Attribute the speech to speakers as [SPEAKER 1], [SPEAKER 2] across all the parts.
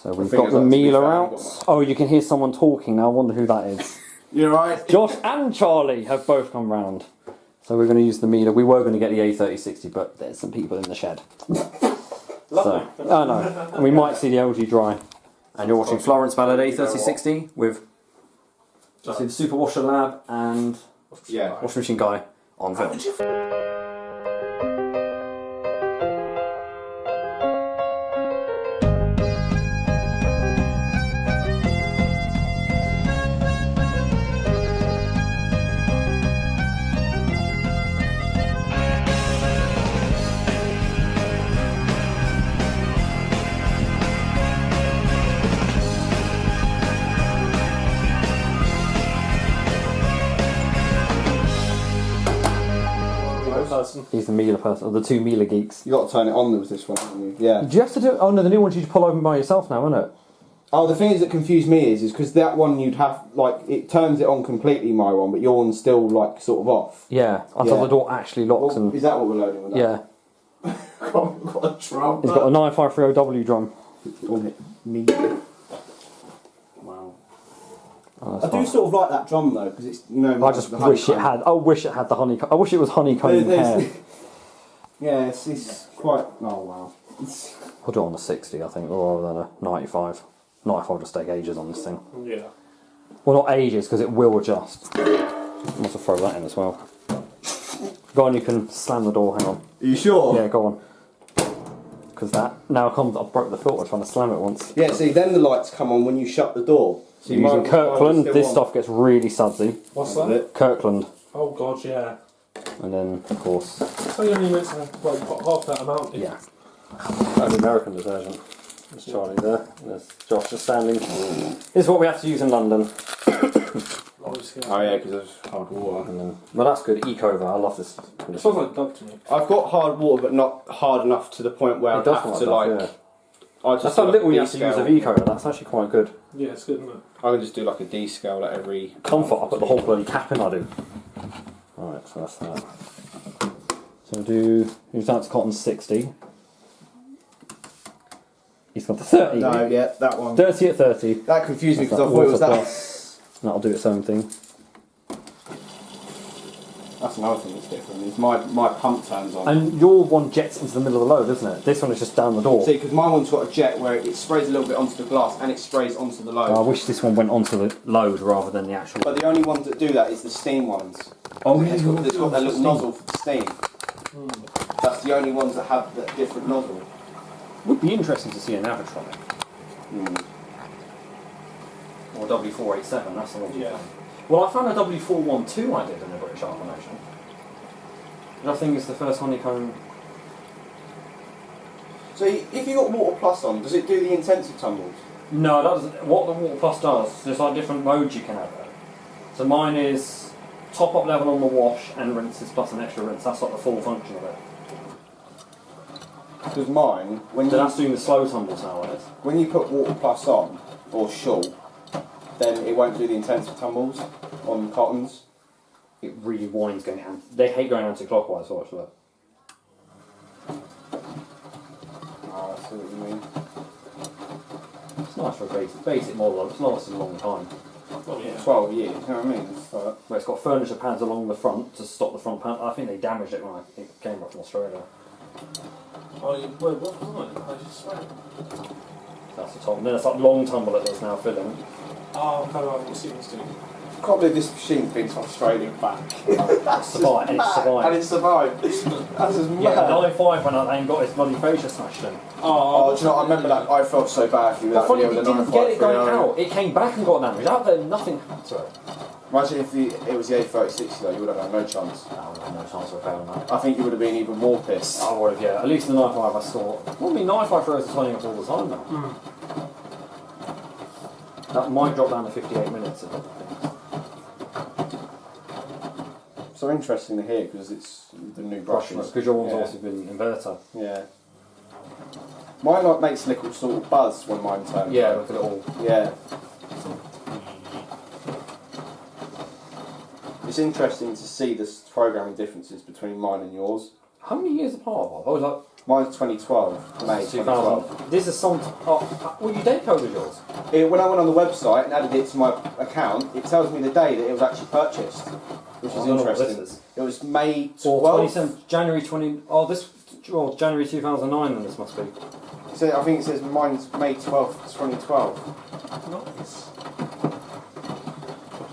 [SPEAKER 1] So we've got the Miele out. Oh, you can hear someone talking now. I wonder who that is.
[SPEAKER 2] You're right.
[SPEAKER 1] Josh and Charlie have both come round. So we're going to use the Miele. We were going to get the A3060, but there's some people in the shed. So, I know. And we might see the LG Dry. And you're watching Florence Ballard A3060 with the DirectDrive and Washing Machine Guy on film. He's the Miele person, or the two Miele geeks.
[SPEAKER 2] You got to turn it on with this one, haven't you? Yeah.
[SPEAKER 1] Do you have to do? Oh no, the new one you just pull open by yourself now, isn't it?
[SPEAKER 2] Oh, the thing that confused me is because that one you'd have like it turns it on completely, my one, but your one's still like sort of off.
[SPEAKER 1] Yeah, until the door actually locks.
[SPEAKER 2] Well, is that what we're loading with? That?
[SPEAKER 1] Yeah.
[SPEAKER 2] Got a drum.
[SPEAKER 1] He's got a 9530W drum.
[SPEAKER 2] Wow.
[SPEAKER 1] Oh,
[SPEAKER 2] I do sort of like that drum though because it's
[SPEAKER 1] I just wish it had. I wish it had the honeycomb. I wish it was honeycomb hair.
[SPEAKER 2] Yeah, it's quite. Oh wow.
[SPEAKER 1] I'll do it on the 60, I think, rather than a 95. 95 just take ages on this thing.
[SPEAKER 3] Yeah.
[SPEAKER 1] Well, not ages, because it will adjust. I must have thrown that in as well. Go on, you can slam the door, hang on.
[SPEAKER 2] Are you sure?
[SPEAKER 1] Yeah, go on. Because that now comes, I've broke the filter trying to slam it once.
[SPEAKER 2] Yeah, see, then the lights come on when you shut the door.
[SPEAKER 1] So you're using Kirkland, this stuff gets really sudsy.
[SPEAKER 3] What's that?
[SPEAKER 1] Kirkland.
[SPEAKER 3] Oh god, yeah.
[SPEAKER 1] And then, of course...
[SPEAKER 3] So you only went to like half that amount?
[SPEAKER 1] Yeah. That's the American detergent. There's Charlie there. There's Josh just standing. This is what we have to use in London.
[SPEAKER 2] Oh yeah, because of hard water.
[SPEAKER 1] And then, well, that's good. Ecover, I love this.
[SPEAKER 3] It smells like Dove to me.
[SPEAKER 2] I've got hard water, but not hard enough to the point where I have to like.
[SPEAKER 1] Yeah.
[SPEAKER 2] I just
[SPEAKER 1] That's how
[SPEAKER 2] do,
[SPEAKER 1] little
[SPEAKER 2] like,
[SPEAKER 1] you have to use of Ecover. That's actually quite good.
[SPEAKER 3] Yeah, it's good, isn't it?
[SPEAKER 2] I can just do like a D scale at every.
[SPEAKER 1] Comfort, I put the whole bloody cap in. I do. Alright, so that's that. So do. Who's down to cotton 60? He's got the 30.
[SPEAKER 2] No, yeah, that one.
[SPEAKER 1] 30 at 30.
[SPEAKER 2] That confused me because I
[SPEAKER 1] That's
[SPEAKER 2] thought it was
[SPEAKER 1] water
[SPEAKER 2] that.
[SPEAKER 1] plus. That'll do its own thing.
[SPEAKER 2] That's another thing that's different. Is my pump turns on.
[SPEAKER 1] And your one jets into the middle of the load, doesn't it? This one is just down the door.
[SPEAKER 2] See, because my one's got a jet where it sprays a little bit onto the glass and it sprays onto the load.
[SPEAKER 1] I wish this one went onto the load rather than the actual.
[SPEAKER 2] But the only ones that do that is the steam ones.
[SPEAKER 1] Oh,
[SPEAKER 2] It's got that little nozzle for the steam. That's the only ones that have that different nozzle.
[SPEAKER 1] Would be interesting to see an Avatronic. Or W487, that's the one.
[SPEAKER 3] Yeah.
[SPEAKER 1] Well, I found a W412 I did in the British Art Foundation. Which I think is the first honeycomb.
[SPEAKER 2] So if you got Water Plus on, does it do the intensive tumbles?
[SPEAKER 1] No, that doesn't. What the Water Plus does, there's like different modes you can have it. So mine is top up level on the wash and rinses plus an extra rinse. That's like the full function of it.
[SPEAKER 2] Because mine,
[SPEAKER 1] So that's doing the slow tumbles nowadays.
[SPEAKER 2] when you put Water Plus on, or short, then it won't do the intensive tumbles on cottons.
[SPEAKER 1] It really winds going down. They hate going anti-clockwise, so actually.
[SPEAKER 2] Oh, I see what you mean.
[SPEAKER 1] It's nice for a basic model. It's lasted a long time.
[SPEAKER 3] Oh yeah.
[SPEAKER 2] 12 years, you know what I mean? It's like,
[SPEAKER 1] Where it's got furniture pads along the front to stop the front panel. I think they damaged it when it came back from Australia.
[SPEAKER 3] Oh, wait, what was it? I just swear.
[SPEAKER 1] That's the top. And then it's like long tumble that that's now filling.
[SPEAKER 3] Oh, okay, right, we'll see what's doing.
[SPEAKER 2] I can't believe this machine thinks Australian back. That's
[SPEAKER 1] Survived, and it survived.
[SPEAKER 2] And it survived. That's just mad.
[SPEAKER 1] Yeah, the i5 went out and got his bloody fascia smashed in.
[SPEAKER 2] Oh, do you know, I remember that. I felt so bad for you. That
[SPEAKER 1] Funny,
[SPEAKER 2] video
[SPEAKER 1] it
[SPEAKER 2] with the
[SPEAKER 1] didn't get it going
[SPEAKER 2] 9530.
[SPEAKER 1] out. It came back and got damaged. Out there, nothing happened to it.
[SPEAKER 2] Imagine if it was the A3060 though, you would have had no chance.
[SPEAKER 1] I would have no chance of repairing that.
[SPEAKER 2] I think you would have been even more pissed.
[SPEAKER 1] I would have, yeah. At least the 95 I saw. Well, I mean, 95 throws are turning up all the time now. That might drop down to 58 minutes.
[SPEAKER 2] So interesting to hear because it's the new brushes.
[SPEAKER 1] Because your one's also been inverter.
[SPEAKER 2] Yeah. Mine like makes a little sort of buzz when mine turns.
[SPEAKER 1] Yeah, look at it all.
[SPEAKER 2] Yeah. It's interesting to see the programming differences between mine and yours.
[SPEAKER 1] How many years apart, Bob? I was like
[SPEAKER 2] Mine's 2012. May 2012.
[SPEAKER 1] This is some. Well, you date coded yours.
[SPEAKER 2] When I went on the website and added it to my account, it tells me the day that it was actually purchased, which is interesting. It was May 12th.
[SPEAKER 1] January 20. Oh, this. Well, January 2009. Then this must be.
[SPEAKER 2] So I think it says mine's May 12th, 2012.
[SPEAKER 3] Nice.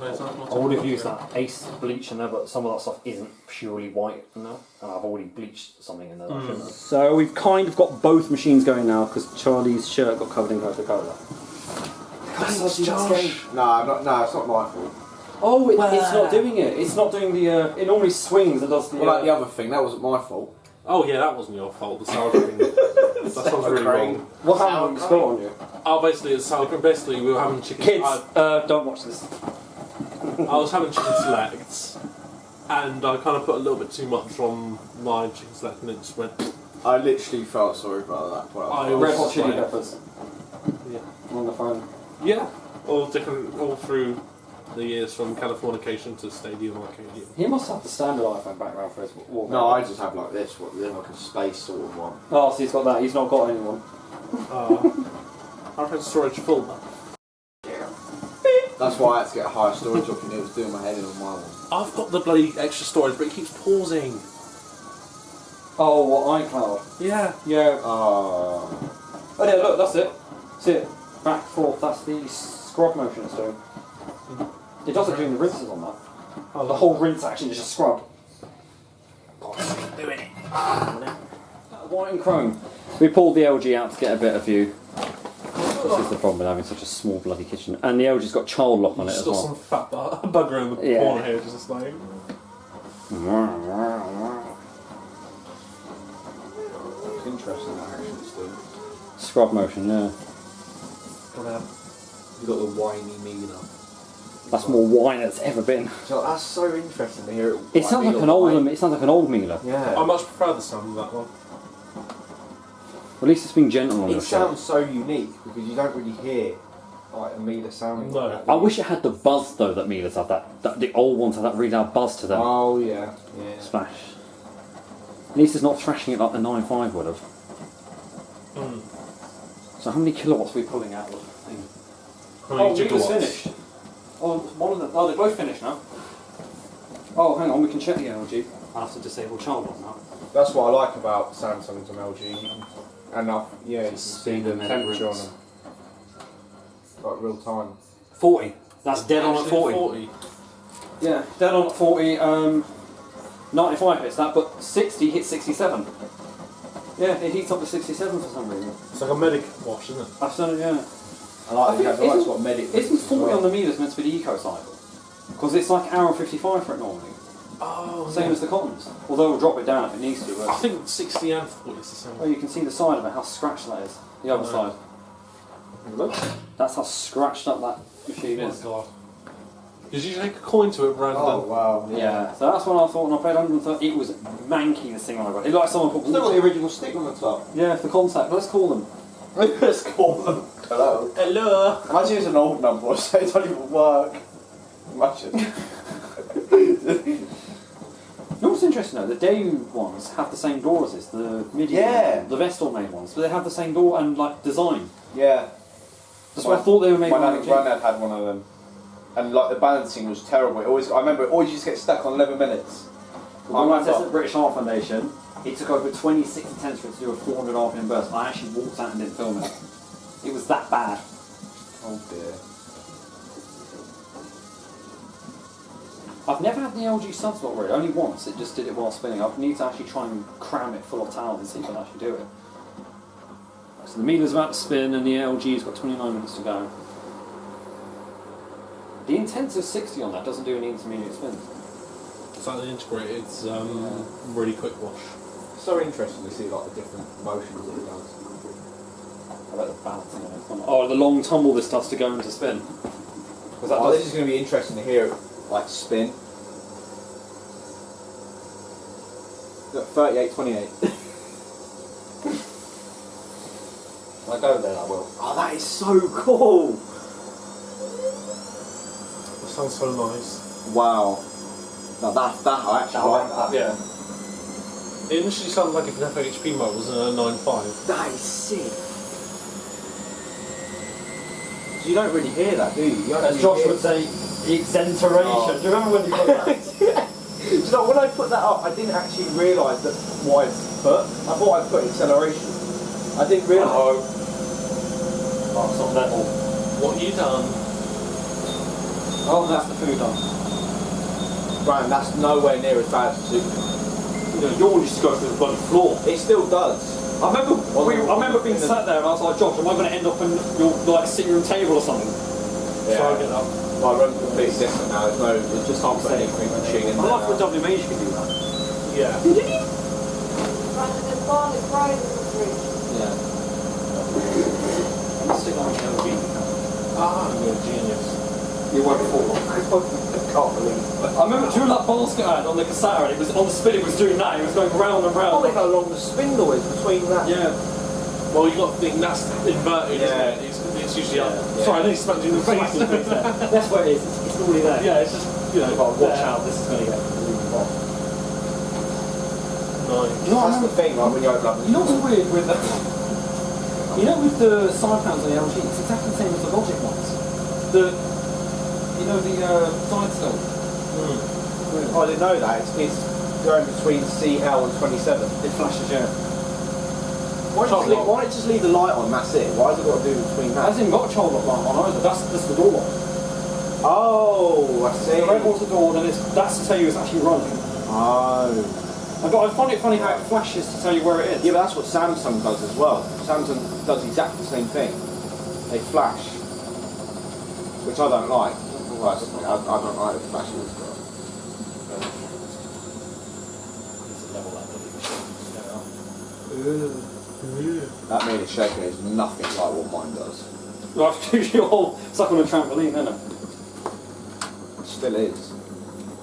[SPEAKER 1] I would have used that Ace bleach in there, but some of that stuff isn't purely white now, and I've already bleached something in there. That I shouldn't have. So we've kind of got both machines going now because Charlie's shirt got covered in Coca-Cola.
[SPEAKER 2] No, it's not my fault.
[SPEAKER 1] Oh, it's not doing it. It's not doing the. It normally swings and does the.
[SPEAKER 2] Well, like the other thing, that wasn't my fault.
[SPEAKER 3] Oh yeah, that wasn't your fault. The sour cream. That sounds really wrong.
[SPEAKER 1] What happened? You spilled on you.
[SPEAKER 3] Oh, basically it's sour cream. Basically we were having chicken.
[SPEAKER 1] Kids, don't watch this.
[SPEAKER 3] I was having chicken selects, and I kind of put a little bit too much on my chicken select, and it just went.
[SPEAKER 2] I literally felt sorry about that.
[SPEAKER 1] Red Hot Chili Peppers.
[SPEAKER 3] Yeah.
[SPEAKER 1] On the phone.
[SPEAKER 3] Yeah. All through the years from Californication to Stadium Arcadium.
[SPEAKER 1] He must have the standard iPhone background for his wall.
[SPEAKER 2] No, I just have like this, like a space sort of one.
[SPEAKER 1] Oh, so he's got that. He's not got anyone.
[SPEAKER 3] I've had storage full.
[SPEAKER 2] That's why I had to get a higher storage up, and it was doing my head in on my one.
[SPEAKER 3] I've got the bloody extra storage, but it keeps pausing.
[SPEAKER 1] Oh, what, iCloud?
[SPEAKER 3] Yeah.
[SPEAKER 1] Yeah.
[SPEAKER 2] Oh.
[SPEAKER 1] Oh, yeah, look, that's it. See it? Back, forth, that's the scrub motion it's doing. It does it during the rinses on that. Oh, the whole rinse action is just scrub. Doing it. White and chrome. We pulled the LG out to get a better view. This is the problem with having such a small bloody kitchen. And the LG's got child lock on it as well.
[SPEAKER 3] Still some fat bugger in the corner here, just like.
[SPEAKER 2] It's interesting that action it's doing.
[SPEAKER 1] Scrub motion, yeah.
[SPEAKER 2] You've got the whiny Miele.
[SPEAKER 1] That's more wine than it's ever been.
[SPEAKER 2] So that's so interesting to hear it.
[SPEAKER 1] It sounds like an old. It sounds like an old Miele.
[SPEAKER 2] Yeah.
[SPEAKER 3] I much prefer the sound of that one.
[SPEAKER 1] At least it's been gentle on
[SPEAKER 2] It
[SPEAKER 1] your
[SPEAKER 2] sounds so unique because you don't really hear like a Miele sounding
[SPEAKER 3] No.
[SPEAKER 2] like that.
[SPEAKER 1] I wish it had the buzz though that Miele's have. That the old ones have that really loud buzz to them.
[SPEAKER 2] Oh yeah, yeah.
[SPEAKER 1] Splash. At least it's not thrashing it like the 9.5 would have. So how many kilowatts are we pulling out of the thing?
[SPEAKER 3] How many
[SPEAKER 1] Mieles
[SPEAKER 3] gigawatts?
[SPEAKER 1] finished. Oh, one of them. Oh, they're both finished now. Oh, hang on, we can check the LG. I have to disable child lock now.
[SPEAKER 2] That's what I like about Samsung's and LG. You can, you can see the
[SPEAKER 1] and
[SPEAKER 2] temperature on
[SPEAKER 1] rinse.
[SPEAKER 2] them. Like real time.
[SPEAKER 1] 40. That's dead on at 40. Yeah, dead on at 40. 95 hits that, but 60 hits 67. Yeah, it heats up to 67 for some reason.
[SPEAKER 3] It's like a medic wash, isn't it?
[SPEAKER 1] I've done it, yeah.
[SPEAKER 2] I like
[SPEAKER 1] think
[SPEAKER 2] the it's got medic.
[SPEAKER 1] Isn't 40 on the Miele's meant to be the eco cycle? Because it's like hour 55 for it normally.
[SPEAKER 3] Oh,
[SPEAKER 1] Same as the cottons. Although we'll drop it down if it needs to.
[SPEAKER 3] I
[SPEAKER 1] But
[SPEAKER 3] think 60 and 40 is the same.
[SPEAKER 1] oh, you can see the side of it, how scratched that is. The other side.
[SPEAKER 2] Look.
[SPEAKER 1] That's how scratched up that machine
[SPEAKER 3] Oh my
[SPEAKER 1] is.
[SPEAKER 3] god. Did you take a coin to it rather
[SPEAKER 2] Oh
[SPEAKER 3] than...
[SPEAKER 2] wow.
[SPEAKER 1] Yeah, so that's when I thought when I paid 130, it was manky, this thing when I got it. It's like someone put
[SPEAKER 2] Still got the original stick on the top.
[SPEAKER 1] yeah, the contact. Let's call them.
[SPEAKER 2] Let's call them. Hello.
[SPEAKER 3] Hello!
[SPEAKER 2] Imagine it's an old number, so it don't even work. Imagine.
[SPEAKER 1] You know what's interesting though? The Daewoo ones have the same door as this, the MIDI,
[SPEAKER 2] Yeah.
[SPEAKER 1] the Vestel made ones, but they have the same door and like design.
[SPEAKER 2] Yeah.
[SPEAKER 1] That's why I thought they were made
[SPEAKER 2] My
[SPEAKER 1] by
[SPEAKER 2] nan and
[SPEAKER 1] LG.
[SPEAKER 2] granddad had one of them, and like the balancing was terrible. I remember it always used to get stuck on 11 minutes.
[SPEAKER 1] When I tested the British Heart Foundation, it took over 26 attempts for it to do a 400 RPM burst. I actually walked out and didn't film it. It was that bad.
[SPEAKER 2] Oh dear.
[SPEAKER 1] I've never had the LG subslot really, only once. It just did it while spinning. I need to actually try and cram it full of towels and see if I can actually do it. So the Miele's about to spin and the LG's got 29 minutes to go. The intensive 60 on that doesn't do any intermediate spins.
[SPEAKER 3] It's like the integrated, it's really quick wash.
[SPEAKER 2] So interesting to see like the different motions that it does.
[SPEAKER 1] I bet the balancing on it. Oh, the long tumble this does to go into spin.
[SPEAKER 2] This is going to be interesting to hear it like spin. Look, 38.28. When I go there, I will. Oh, that is so cool!
[SPEAKER 3] It sounds so nice.
[SPEAKER 2] Wow. Now that I actually like that.
[SPEAKER 1] Yeah.
[SPEAKER 3] It initially sounded like if an FHP motor was in a 9.5.
[SPEAKER 2] That is sick. You don't really hear that, do you? You don't
[SPEAKER 1] As
[SPEAKER 2] really
[SPEAKER 1] Josh
[SPEAKER 2] hear
[SPEAKER 1] would say, exenteration.
[SPEAKER 2] Oh.
[SPEAKER 1] Do you remember when you put that?
[SPEAKER 2] Do you know, when I put that up, I didn't actually realise that why it's put. I thought I put acceleration. I didn't realise.
[SPEAKER 1] Oh, it's not level.
[SPEAKER 3] What you done?
[SPEAKER 1] Oh, that's the food done.
[SPEAKER 2] Graham, that's nowhere near as bad as the Super.
[SPEAKER 3] Your one used to go through the bloody floor.
[SPEAKER 2] It still does.
[SPEAKER 1] I remember being sat there and I was like, Josh, am I going to end up on your like sitting room table or something?
[SPEAKER 2] Yeah.
[SPEAKER 3] Try and get up.
[SPEAKER 2] My room's completely different now. It's just half put anything machine in
[SPEAKER 1] I
[SPEAKER 2] there.
[SPEAKER 1] like for W Mage you can do that.
[SPEAKER 3] Yeah.
[SPEAKER 2] Yeah.
[SPEAKER 1] I'm stick on LG.
[SPEAKER 3] Ah, you're a genius.
[SPEAKER 2] You won't fall. I can't believe it.
[SPEAKER 1] I remember during that basket ad on the cassette, it was on the spin, it was doing that, it was going round and
[SPEAKER 2] I
[SPEAKER 1] round.
[SPEAKER 2] wonder how long the spindle is between that.
[SPEAKER 1] Yeah.
[SPEAKER 3] Well, you got to think that's inverted,
[SPEAKER 2] Yeah.
[SPEAKER 3] isn't it? It's usually up.
[SPEAKER 2] Yeah.
[SPEAKER 3] Sorry, I nearly smacked you in the face.
[SPEAKER 1] That's what it is, it's already there.
[SPEAKER 3] Yeah, it's just, you know,
[SPEAKER 1] But watch
[SPEAKER 3] there.
[SPEAKER 1] out, this is going to get really hot.
[SPEAKER 3] Nice.
[SPEAKER 1] You know, I
[SPEAKER 2] That's the
[SPEAKER 1] remember,
[SPEAKER 2] thing, like when you open up.
[SPEAKER 1] you know what's weird with the, you know with the side panels on the LG, it's exactly the same as the Logic ones. You know the side scope.
[SPEAKER 2] Oh, I didn't know that. It's going between CL and 27.
[SPEAKER 1] It flashes, yeah.
[SPEAKER 2] Why don't you just leave the light on? That's it. Why has it got to do between
[SPEAKER 1] It
[SPEAKER 2] that?
[SPEAKER 1] hasn't even got a child lock light on either, that's the door lock.
[SPEAKER 2] Oh, I see.
[SPEAKER 1] The red one's the door, and that's to tell you it's actually running.
[SPEAKER 2] Oh.
[SPEAKER 1] But I find it funny how it flashes to tell you where it is.
[SPEAKER 2] Yeah, but that's what Samsung does as well. Samsung does exactly the same thing. They flash, which I don't like. Well, I don't like the flashes. That Miele shaking is nothing like what mine does.
[SPEAKER 1] Like, you're all stuck on a trampoline, isn't it?
[SPEAKER 2] It still is.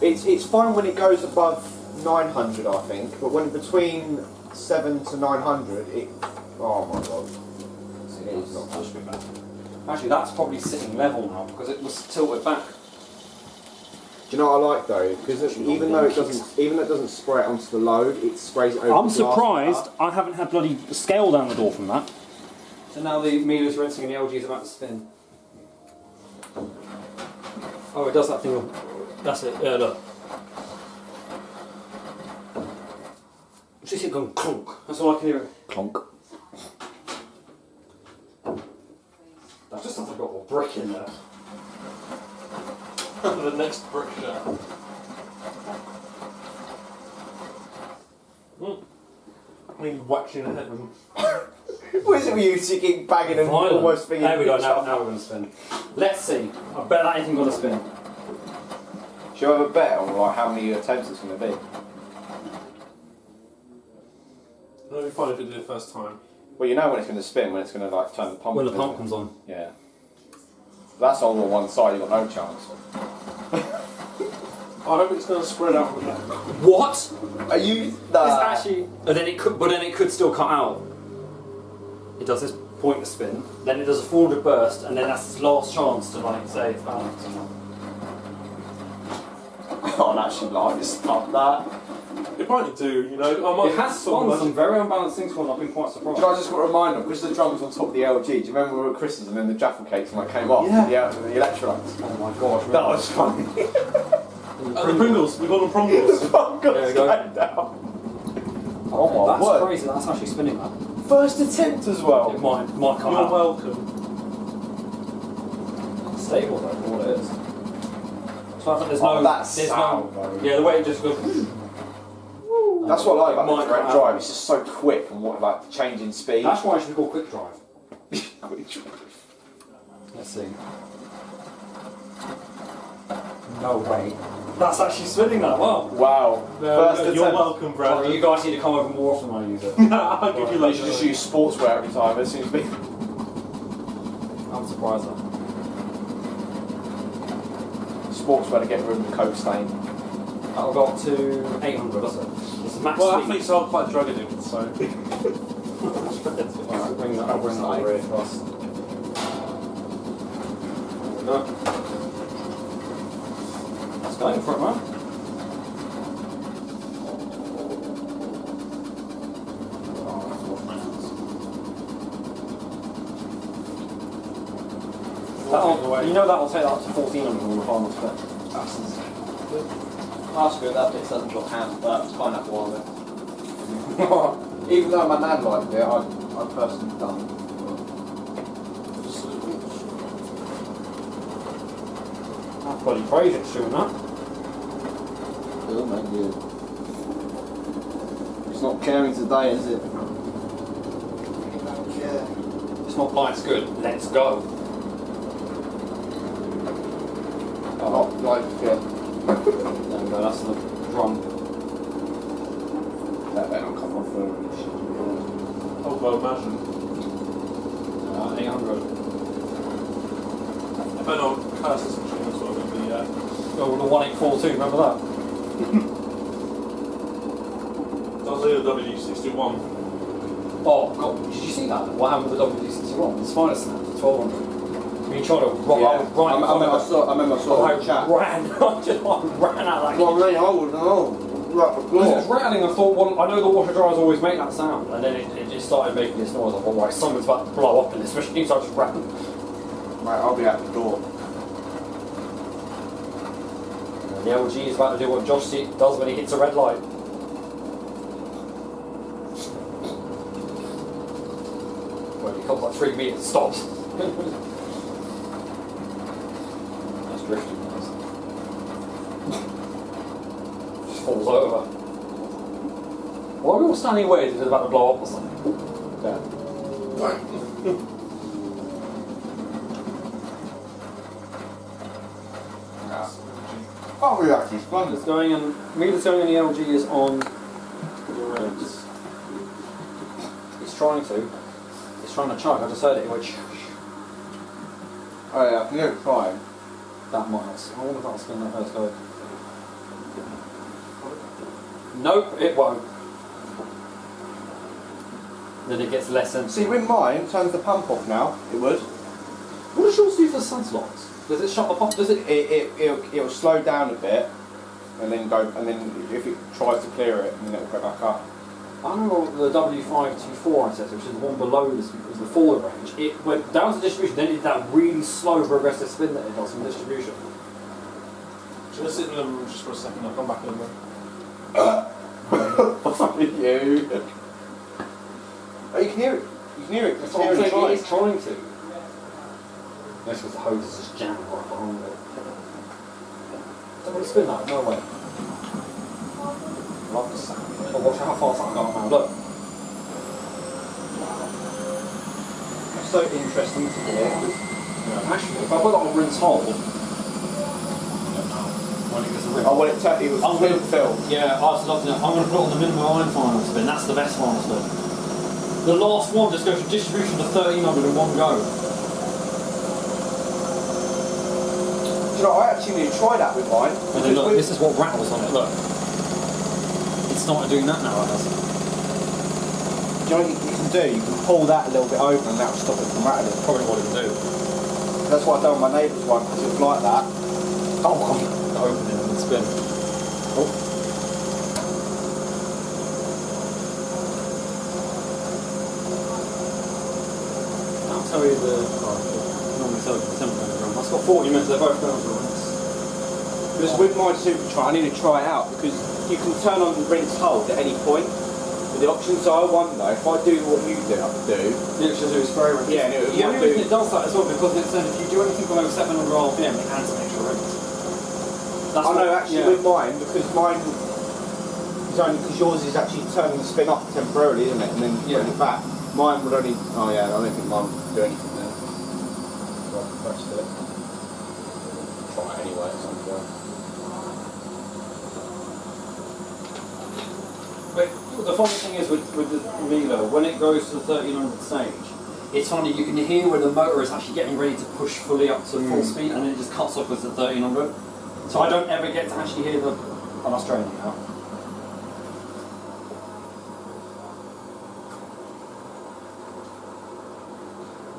[SPEAKER 2] It's fine when it goes above 900, I think, but when between 7 to 900, oh my god, it is not pushing back.
[SPEAKER 1] Actually, that's probably sitting level now because it was tilted back.
[SPEAKER 2] Do you know what I like though? Because even though it doesn't spray it onto the load, it sprays it over.
[SPEAKER 1] I'm
[SPEAKER 2] the glass
[SPEAKER 1] surprised
[SPEAKER 2] bar.
[SPEAKER 1] I haven't had bloody scale down the door from that. So now the Miele's rinsing and the LG is about to spin. Oh, it does that thing.
[SPEAKER 3] That's it, yeah, look.
[SPEAKER 1] Just it going clunk. That's all I can hear.
[SPEAKER 2] Clonk.
[SPEAKER 1] That's just something got a brick in there.
[SPEAKER 3] The next brick shot. I mean, watching ahead of them.
[SPEAKER 2] What is it with you sticking, bagging and almost thinking?
[SPEAKER 1] There we go, now we're going to spin. Let's see. I bet that ain't going to spin.
[SPEAKER 2] Should you have a bet on like how many attempts it's going to be?
[SPEAKER 3] It'll be fun if it did it first time.
[SPEAKER 2] Well, you know when it's going to spin, when it's going to like turn the pump.
[SPEAKER 1] When the
[SPEAKER 2] isn't
[SPEAKER 1] pump
[SPEAKER 2] it?
[SPEAKER 1] comes on.
[SPEAKER 2] Yeah. That's all on one side. You've got no chance.
[SPEAKER 3] I hope it's going to spread out the back.
[SPEAKER 1] What?
[SPEAKER 2] Are you?
[SPEAKER 1] It's actually. But then it could still cut out. It does this pointer spin, then it does a 400 burst, and then that's its last chance to like say it's balanced.
[SPEAKER 2] I can't actually like this stuff that.
[SPEAKER 3] It might do, you know. I might
[SPEAKER 1] It has spun some very unbalanced things for me. I've been quite surprised.
[SPEAKER 2] I just got to remind them because the drum was on top of the LG. Do you remember we were at Chris's and then the Jaffa cakes and I came off?
[SPEAKER 1] Yeah.
[SPEAKER 2] The electrolytes.
[SPEAKER 1] Oh my gosh.
[SPEAKER 2] That was funny.
[SPEAKER 3] the Pringles, we got them Pringles.
[SPEAKER 2] Oh god,
[SPEAKER 1] There we go.
[SPEAKER 2] down. Oh my
[SPEAKER 1] That's
[SPEAKER 2] word.
[SPEAKER 1] crazy. That's actually spinning that.
[SPEAKER 2] First attempt as well.
[SPEAKER 1] It might come
[SPEAKER 3] You're
[SPEAKER 1] out.
[SPEAKER 3] welcome.
[SPEAKER 1] Stable though, for what it is. So I think there's
[SPEAKER 2] Oh,
[SPEAKER 1] no.
[SPEAKER 2] that
[SPEAKER 1] there's
[SPEAKER 2] sound,
[SPEAKER 1] no.
[SPEAKER 2] though.
[SPEAKER 1] Yeah, the way it just goes.
[SPEAKER 2] That's what I like about
[SPEAKER 1] Might
[SPEAKER 2] the direct
[SPEAKER 1] come
[SPEAKER 2] drive.
[SPEAKER 1] out.
[SPEAKER 2] It's just so quick and what like changing speed.
[SPEAKER 1] That's why I should call quick drive.
[SPEAKER 2] Quick drive.
[SPEAKER 1] Let's see. No way. That's actually spinning that. Wow.
[SPEAKER 2] Wow. First
[SPEAKER 3] You're
[SPEAKER 2] attempt.
[SPEAKER 3] welcome,
[SPEAKER 1] Well,
[SPEAKER 3] Brad.
[SPEAKER 1] you guys need to come over more often when I use it.
[SPEAKER 3] I'll give you
[SPEAKER 2] You
[SPEAKER 3] like
[SPEAKER 2] should just use sportswear every time. It seems to be.
[SPEAKER 1] I'm surprised though.
[SPEAKER 2] Sportswear to get rid of the coke stain.
[SPEAKER 1] That'll go up to 800, does it? It's max
[SPEAKER 3] Well,
[SPEAKER 1] speed.
[SPEAKER 3] athletes are quite drug addicted, so.
[SPEAKER 1] Alright, bring that over here for us. There we go. That's going for it, man. You know that'll take that up to 1400 on the final spec.
[SPEAKER 2] That's good, that bit doesn't got hands, but it's fine after a while. Even though my nan liked it, I personally don't.
[SPEAKER 1] That's bloody crazy it's doing that.
[SPEAKER 2] Good, mate, good. It's not caring today, is it? Yeah.
[SPEAKER 1] It's not like it's good. Let's go.
[SPEAKER 2] Oh, like, yeah.
[SPEAKER 1] There we go, that's the drum.
[SPEAKER 2] That better not come off for
[SPEAKER 3] Oh, well, imagine.
[SPEAKER 1] 800.
[SPEAKER 3] I bet I'll curse this machine as well with the,
[SPEAKER 1] Oh, the 1842, remember that?
[SPEAKER 3] that was the W61.
[SPEAKER 1] Oh, God, did you see that? What happened with the WD61? The spinal snap, 1200. Me and Charlie were
[SPEAKER 2] Yeah, I
[SPEAKER 1] I
[SPEAKER 2] remember I saw it in the chat.
[SPEAKER 1] ran out of that.
[SPEAKER 2] Well, really, I wouldn't know. Right, the
[SPEAKER 1] Because it was
[SPEAKER 2] floor.
[SPEAKER 1] rattling, I thought, well, I know the washer dryers always make that sound, and then it just started making this noise. I thought, right, something's about to blow up in this machine, so I just ran.
[SPEAKER 2] Right, I'll be at the door.
[SPEAKER 1] And the LG is about to do what Josh does when he hits a red light. Well, he comes like 3 meters, stops. That's drifting, guys. Just falls over. Why are we all standing away? Is it about to blow up or something? Yeah.
[SPEAKER 2] Oh, we actually spun
[SPEAKER 1] It's going in. Miele's going in the LG is on the ribs. It's trying to. It's trying to chug. I just heard it. It went
[SPEAKER 2] Oh yeah, I can hear it fine.
[SPEAKER 1] that miles. I wonder if that'll spin that first go. Nope, it won't. Then it gets less and.
[SPEAKER 2] See, with mine, turns the pump off now. It would.
[SPEAKER 1] What does yours do for sunspots? Does it shut the pump? Does it?
[SPEAKER 2] It'll slow down a bit, and then go. And then if it tries to clear it, then it'll go back up.
[SPEAKER 1] I know the W524 I said, which is the one below this, was the forward range. It went down to distribution, then it did that really slow progressive spin that it does from distribution.
[SPEAKER 3] Should I sit in the room just for a second? I'll come back in a minute.
[SPEAKER 2] You. Oh, you can hear it. You can hear it.
[SPEAKER 1] That's what I'm saying, it is trying to. That's because the hose is just jammed right behind it. Don't really spin that, no way. Love the sound. Oh, watch how fast that got now, look.
[SPEAKER 2] It's so interesting to hear.
[SPEAKER 1] Actually, if I put that on rinse hold, when it gets a rip.
[SPEAKER 2] Oh, well, it was film.
[SPEAKER 1] Yeah, I was loving it. I'm going to put it on the minimum line final spin, that's the best final spin. The last one just goes from distribution to 1300 in one go.
[SPEAKER 2] Do you know, I actually need to try that with mine.
[SPEAKER 1] And then look, this is what rattles on it, look. It's started doing that now, it has.
[SPEAKER 2] Do you know what you can do? You can pull that a little bit over and that'll stop it from rattling.
[SPEAKER 1] Probably what it can do.
[SPEAKER 2] That's what I've done with my neighbour's one, because it was like that.
[SPEAKER 1] Oh, open it and spin. Oh. I'll tell you the... normally tell you the temperature drum. That's got 40 minutes, they're both going for rinse.
[SPEAKER 2] Because with my Supertron, I need to try it out, because you can turn on the rinse hold at any point. But the options are one though, if I do what you do,
[SPEAKER 1] The options do spray rinse.
[SPEAKER 2] Yeah, and it
[SPEAKER 1] the only reason it does that as well, because it says if you do anything below 700 RPM, it adds an extra rinse. That's
[SPEAKER 2] I know actually with mine, because mine is only, because yours is actually turning the spin off temporarily, isn't it? And then putting it back. Mine would only, oh yeah, I don't think mine would do anything there. Well, press it. Try it anyway at some point.
[SPEAKER 1] But the funny thing is with the Miele, when it goes to the 1300 stage, it's funny, you can hear where the motor is actually getting ready to push fully up to full speed, and then it just cuts off with the 1300. So I don't ever get to actually hear the... Oh, that's draining now.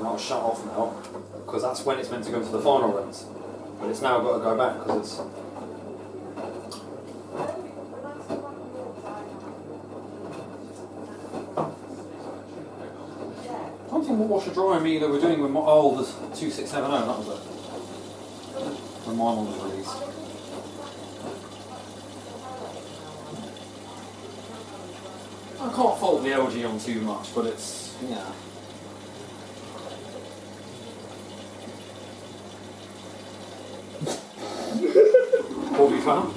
[SPEAKER 1] I'll shut off now, because that's when it's meant to go to the final rinse. But it's now got to go back, because it's... I don't think washer dryer Miele we're doing with my old 2670, that was it. When my one was released. I can't fault the LG on too much, but it's, yeah. What have you found?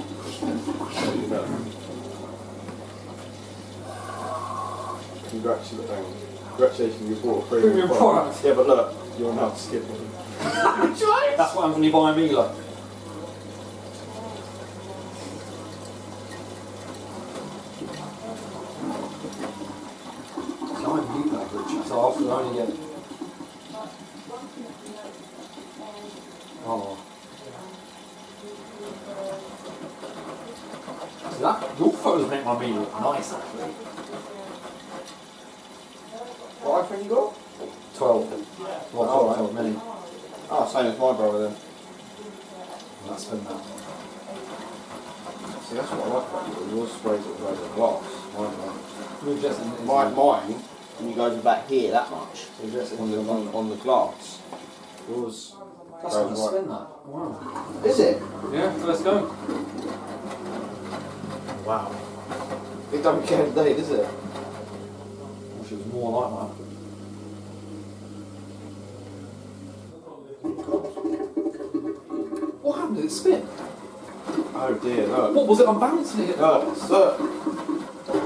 [SPEAKER 2] Congratulations, you bought a
[SPEAKER 1] Premium product.
[SPEAKER 2] Yeah, but look, you're not skipping.
[SPEAKER 1] That's what happens when you buy a Miele. So often I only get. Oh. See that? Your photos make my Miele look nice actually.
[SPEAKER 2] What iPhone you got?
[SPEAKER 1] 12. Well, 12 mini.
[SPEAKER 2] Oh, same as my brother then.
[SPEAKER 1] That's been that.
[SPEAKER 2] See, that's what I like about you. Yours sprays it with the glass. Mine, when you go to back here that much, on the glass. Yours.
[SPEAKER 1] That's going to spin that. Wow.
[SPEAKER 2] Is it?
[SPEAKER 1] Yeah, so let's go.
[SPEAKER 2] Wow. It don't care today, does it?
[SPEAKER 1] Wish it was more like that. What happened? Did it spin?
[SPEAKER 2] Oh dear, look.
[SPEAKER 1] What was it? I'm bouncing it.
[SPEAKER 2] Look.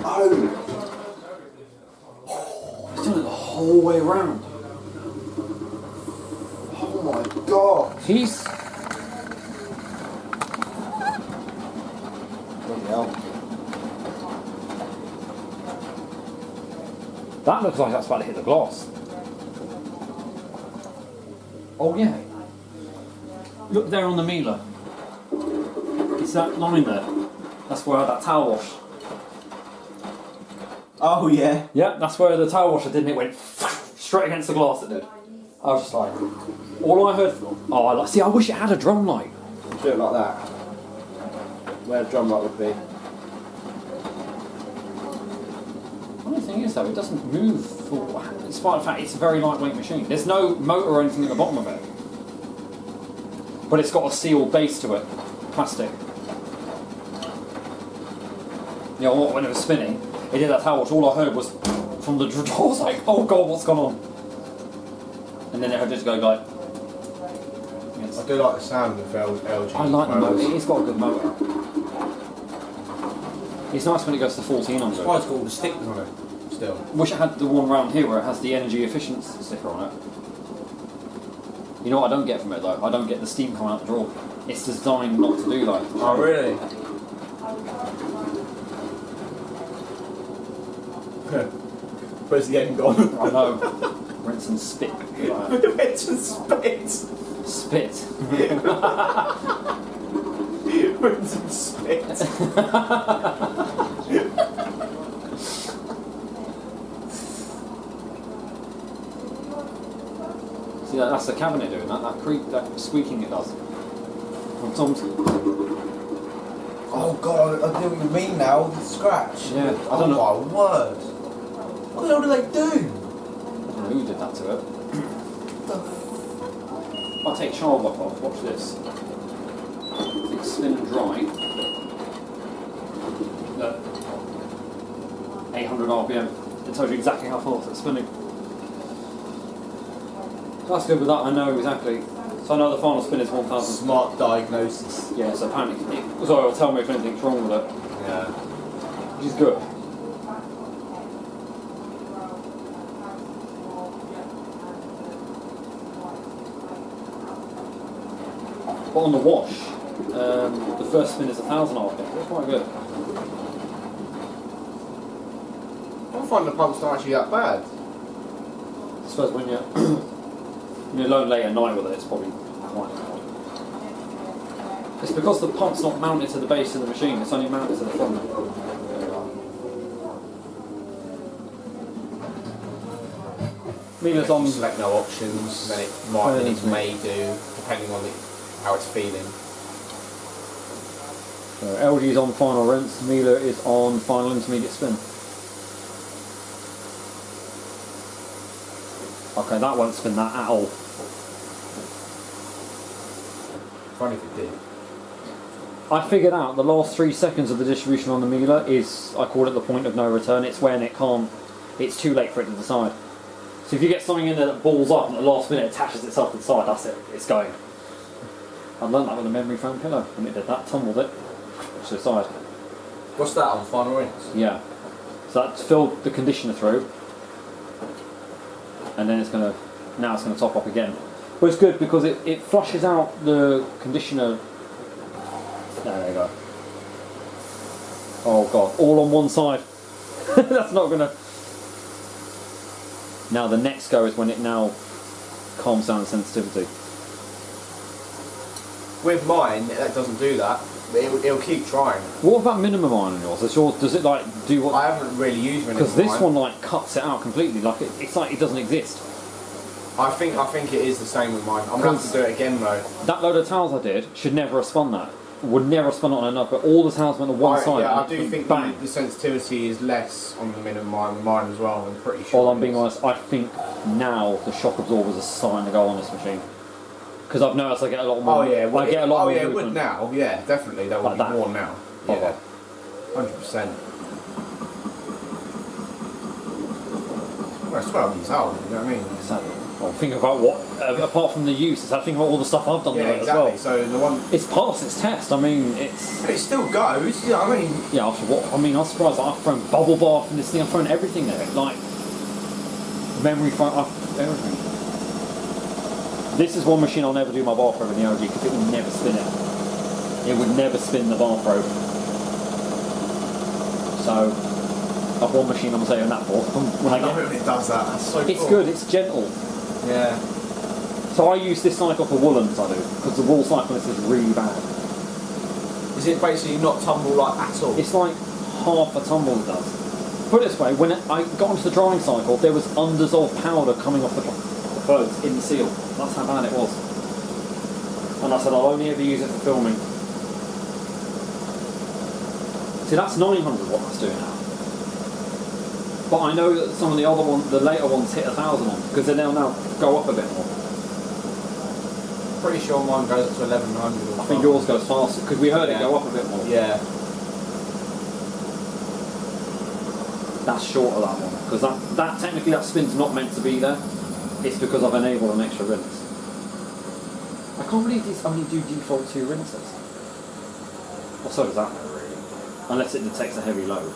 [SPEAKER 2] Oh!
[SPEAKER 1] It's doing it the whole way around.
[SPEAKER 2] Oh my god!
[SPEAKER 1] He's.
[SPEAKER 2] Bloody hell.
[SPEAKER 1] That looks like that's about to hit the glass. Oh yeah. Look there on the Miele. It's that line there. That's where that towel wash.
[SPEAKER 2] Oh yeah.
[SPEAKER 1] Yeah, that's where the towel washer did, and it went straight against the glass. It did. I was just like, all I heard. Oh, I wish it had a drum light.
[SPEAKER 2] Do it like that. Where the drum light would be.
[SPEAKER 1] The only thing is though, it doesn't move. Despite the fact it's a very lightweight machine. There's no motor or anything at the bottom of it, but it's got a sealed base to it, plastic. You know, when it was spinning, it did that towel wash. All I heard was from the door. I was like, oh god, what's gone on? And then it would just go like. Yes.
[SPEAKER 2] I do like the sound of LG.
[SPEAKER 1] I like the motor. It's got a good motor. It's nice when it goes to 1400.
[SPEAKER 2] That's why it's got all the stickers on it. Still.
[SPEAKER 1] Wish it had the one round here where it has the energy efficiency sticker on it. You know what I don't get from it though? I don't get the steam coming out the drawer. It's designed not to do that.
[SPEAKER 2] Oh really? Where's the end gone?
[SPEAKER 1] I know. Rinse and spit.
[SPEAKER 2] Rinse and spit.
[SPEAKER 1] Spit.
[SPEAKER 2] Rinse and spit.
[SPEAKER 1] See, that's the cabinet doing that. That creak, that squeaking it does. From Tom's.
[SPEAKER 2] Oh god, I know what you mean now. The scratch.
[SPEAKER 1] Yeah, I don't know.
[SPEAKER 2] Oh my word. What the hell do they do?
[SPEAKER 1] I don't know who did that to it. I'll take child lock off. Watch this. It's spin and dry. Look. 800 RPM. It tells you exactly how fast it's spinning. That's good with that. I know exactly. So I know the final spin is 1000.
[SPEAKER 2] Smart diagnosis.
[SPEAKER 1] Yeah, so apparently it'll tell me if anything's wrong with it.
[SPEAKER 2] Yeah.
[SPEAKER 1] Which is good. But on the wash, the first spin is 1000 RPM. That's quite good.
[SPEAKER 2] I find the pumps not actually that bad.
[SPEAKER 1] I suppose when you're alone late at night with it, it's probably quite hard. It's because the pump's not mounted to the base of the machine, it's only mounted to the front. Miele's on.
[SPEAKER 2] Select no options, then it may do, depending on how it's feeling.
[SPEAKER 1] So LG's on final rinse, Miele is on final intermediate spin. Okay, that won't spin that at all.
[SPEAKER 2] Funny if it did.
[SPEAKER 1] I figured out the last 3 seconds of the distribution on the Miele is, I call it the point of no return. It's when it can't, it's too late for it to decide. So if you get something in there that balls up and at the last minute attaches itself to the side, that's it, it's going. I learned that with a memory foam pillow when it did that, tumbled it to the side.
[SPEAKER 2] What's that on final rinse?
[SPEAKER 1] Yeah. So that's filled the conditioner through, and then now it's gonna top up again. But it's good because it flushes out the conditioner. There you go. Oh god, all on one side. That's not gonna. Now the next go is when it now calms down the sensitivity.
[SPEAKER 2] With mine, that doesn't do that. But it'll keep trying.
[SPEAKER 1] What about minimum iron on yours? Does it like do what?
[SPEAKER 2] I haven't really used minimum
[SPEAKER 1] Because this
[SPEAKER 2] iron.
[SPEAKER 1] one like cuts it out completely. Like it's like it doesn't exist.
[SPEAKER 2] I think it is the same with mine. I'm gonna have to do it again though.
[SPEAKER 1] That load of towels I did should never have spun that. Would never have spun it on enough, but all the towels went on one side.
[SPEAKER 2] Yeah, I
[SPEAKER 1] and
[SPEAKER 2] do
[SPEAKER 1] it
[SPEAKER 2] think
[SPEAKER 1] bang.
[SPEAKER 2] the sensitivity is less on the minimum iron than mine as well. I'm pretty sure.
[SPEAKER 1] Well, I'm being honest, I think now the shock absorbers are starting to go on this machine. Because I've noticed I get a lot more.
[SPEAKER 2] Oh yeah, well,
[SPEAKER 1] I get a lot more
[SPEAKER 2] it
[SPEAKER 1] movement.
[SPEAKER 2] would now. Yeah, definitely. There will
[SPEAKER 1] Like
[SPEAKER 2] be
[SPEAKER 1] that.
[SPEAKER 2] more now.
[SPEAKER 1] Like
[SPEAKER 2] Yeah,
[SPEAKER 1] that.
[SPEAKER 2] 100%. Well, it's 12 years old. You know what I mean?
[SPEAKER 1] Exactly. Well, think about what, apart from the use, it's think about all the stuff I've done
[SPEAKER 2] Yeah,
[SPEAKER 1] with it
[SPEAKER 2] exactly.
[SPEAKER 1] as well.
[SPEAKER 2] So the one,
[SPEAKER 1] It's passed its test. I mean, it's.
[SPEAKER 2] but it still goes. You know what I mean?
[SPEAKER 1] Yeah, after what? I mean, I'm surprised. I've thrown bubble bath in this thing. I've thrown everything there. Like memory foam, everything. This is one machine I'll never do my bathrobe in the OG because it will never spin it. It would never spin the bathrobe. So, I've one machine I'm saving that for. When I
[SPEAKER 2] I
[SPEAKER 1] get,
[SPEAKER 2] know it does that. That's so
[SPEAKER 1] it's
[SPEAKER 2] cool.
[SPEAKER 1] good. It's gentle.
[SPEAKER 2] Yeah.
[SPEAKER 1] So I use this cycle for woolens. I do because the wool cycle is really bad.
[SPEAKER 2] Is it basically not tumble like at all?
[SPEAKER 1] It's like half a tumble it does. Put it this way, when I got onto the drying cycle, there was undissolved powder coming off the clothes in the seal. That's how bad it was. And I said, I'll only ever use it for filming. See, that's 900 what that's doing now. But I know that some of the other ones, the later ones, hit 1,000 on because they'll now go up a bit more.
[SPEAKER 2] Pretty sure mine goes up to 1100.
[SPEAKER 1] I think yours goes faster because we heard it go up a bit more.
[SPEAKER 2] Yeah.
[SPEAKER 1] That's short of that one because that technically that spin's not meant to be there. It's because I've enabled an extra rinse. I can't believe these only do default 2 rinses. Well, so does that though, really. Unless it detects a heavy load.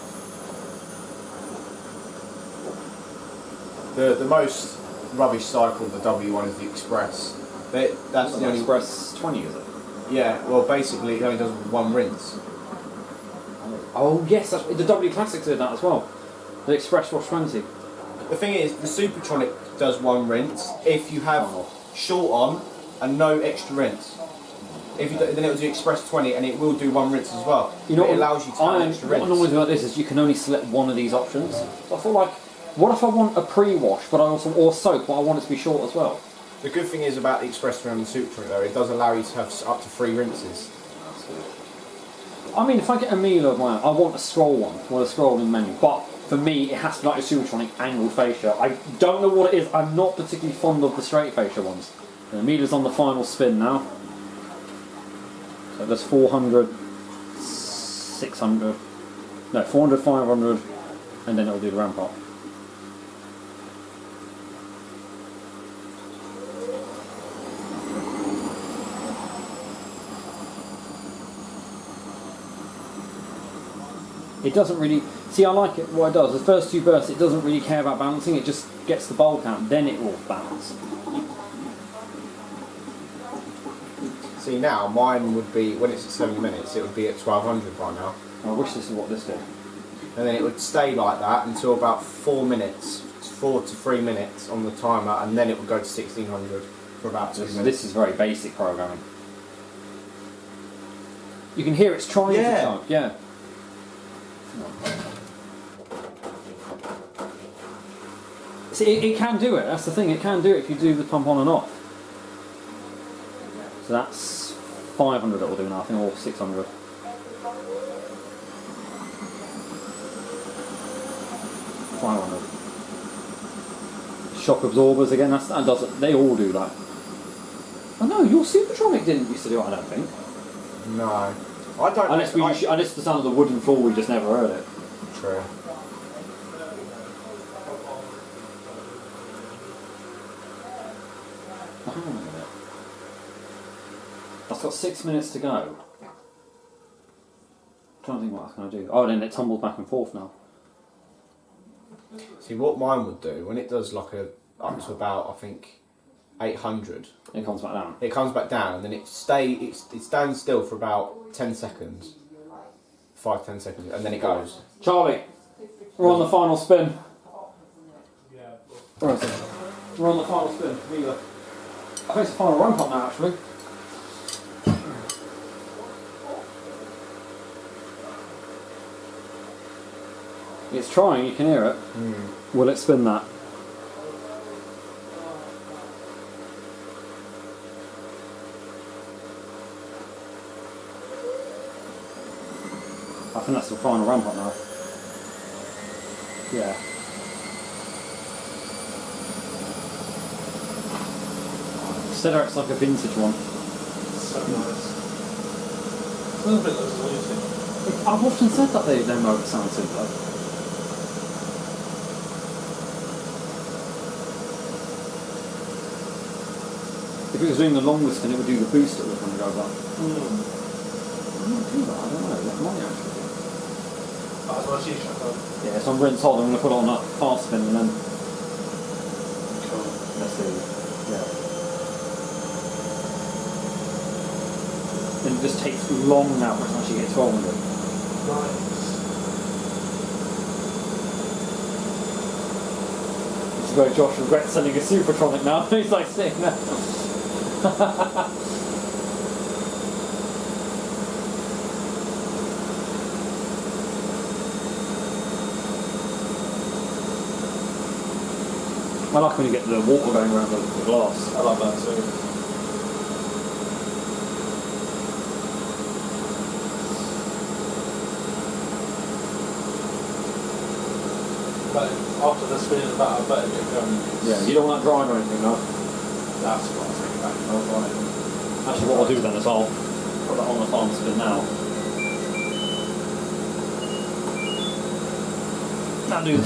[SPEAKER 2] The most rubbish cycle of the W1 is the Express. That's the only.
[SPEAKER 1] Express 20, is it?
[SPEAKER 2] Yeah. Well, basically, it only does one rinse.
[SPEAKER 1] Oh yes, the W Classics did that as well. The Express Wash 20.
[SPEAKER 2] The thing is, the Supertronic does one rinse if you have short on and no extra rinse. If you do, then it will do Express 20 and it will do one rinse as well.
[SPEAKER 1] You know
[SPEAKER 2] But it
[SPEAKER 1] what,
[SPEAKER 2] allows you to have an extra
[SPEAKER 1] what I
[SPEAKER 2] rinse.
[SPEAKER 1] normally do about this is you can only select one of these options. So I feel like, what if I want a pre-wash, but I also or soap, but I want it to be short as well?
[SPEAKER 2] The good thing is about the Express 20 and the Supertronic though, it does allow you to have up to 3 rinses.
[SPEAKER 1] I mean, if I get a Miele of my own, I want a scroll one, with a scrolling menu. But for me, it has to be like a Supertronic angled fascia. I don't know what it is. I'm not particularly fond of the straight fascia ones. The Miele's on the final spin now. So there's 400, 600, no, 400, 500, and then it'll do the ramp up. It doesn't really... See, I like it, what it does. The first 2 bursts, it doesn't really care about balancing. It just gets the bowl count, then it will balance.
[SPEAKER 2] See now, mine would be, when it's at 70 minutes, it would be at 1200 by now.
[SPEAKER 1] I wish this is what this did.
[SPEAKER 2] And then it would stay like that until about 4 minutes, 4 to 3 minutes on the timer, and then it would go to 1600 for about 2 minutes.
[SPEAKER 1] This is very basic programming. You can hear it's trying to tug, yeah. See, it can do it, that's the thing, it can do it if you do the pump on and off. So that's 500 that will do now, I think, or 600. shock absorbers again. That does it. They all do that. Oh no, your Supertronic didn't used to do it. I don't think.
[SPEAKER 2] No, I don't.
[SPEAKER 1] Unless the sound of the wooden floor, we just never heard it.
[SPEAKER 2] True.
[SPEAKER 1] Oh, hang on a minute. That's got 6 minutes to go. I'm trying to think what I was going to do. Oh, then it tumbles back and forth now.
[SPEAKER 2] See what mine would do when it does like up to about I think 800.
[SPEAKER 1] It comes back down.
[SPEAKER 2] It comes back down and then it stands still for about 10 seconds. 5-10 seconds and then it goes.
[SPEAKER 1] Charlie, we're on the final spin. Where is it? We're on the final spin. Miele. I think it's the final ramp up now actually. It's trying, you can hear it. Will it spin that? I think that's the final ramp up now. Yeah. It's like a vintage one.
[SPEAKER 3] So nice. A little bit less noisy.
[SPEAKER 1] I've often said that their motor sounds simpler. If it was doing the longest, then it would do the boost at the when it goes up. I'm not do that, I don't know. That might actually do.
[SPEAKER 3] That's my t-shirt though.
[SPEAKER 1] Yeah, so I'm rinse hot, I'm going to put it on that fast spin and then.
[SPEAKER 3] Cool.
[SPEAKER 1] Let's see. Yeah. Then it just takes long now for it to actually get 1200.
[SPEAKER 3] Nice.
[SPEAKER 1] This is where Josh regrets selling a Supertronic now. He's like sitting there. I like when you get the water going around the glass.
[SPEAKER 3] I love that too. But after the spin of that, I better get going.
[SPEAKER 1] Yeah, you don't want that drying or anything, no?
[SPEAKER 3] That's what I'm thinking back. I'll try it.
[SPEAKER 1] Actually, what I'll do then is I'll put that on the farm spin now. That'll do.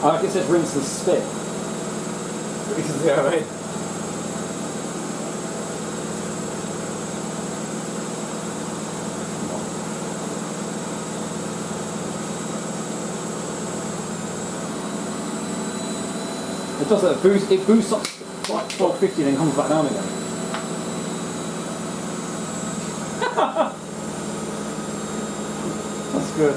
[SPEAKER 1] I like it says rinse and spit.
[SPEAKER 2] Because you know what I mean?
[SPEAKER 1] It does that boost. It boosts up to like 1250, then comes back down again. That's good.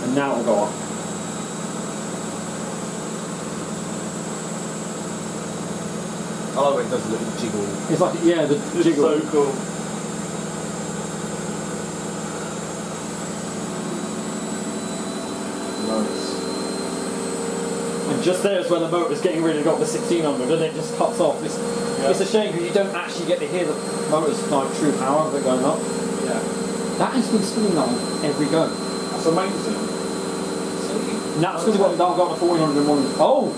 [SPEAKER 1] And now it'll go off.
[SPEAKER 2] I like when it does a little jiggle.
[SPEAKER 1] It's like, yeah, the
[SPEAKER 3] It's
[SPEAKER 1] jiggle.
[SPEAKER 3] so cool.
[SPEAKER 2] Nice.
[SPEAKER 1] And just there is where the motor's getting rid of the 1600 and it just cuts off. It's a shame because you don't actually get to hear the motor's like true power of it going up.
[SPEAKER 3] Yeah.
[SPEAKER 1] That has been spinning that on every go.
[SPEAKER 3] That's amazing.
[SPEAKER 1] Now it's because it got to 1400 in one. Oh!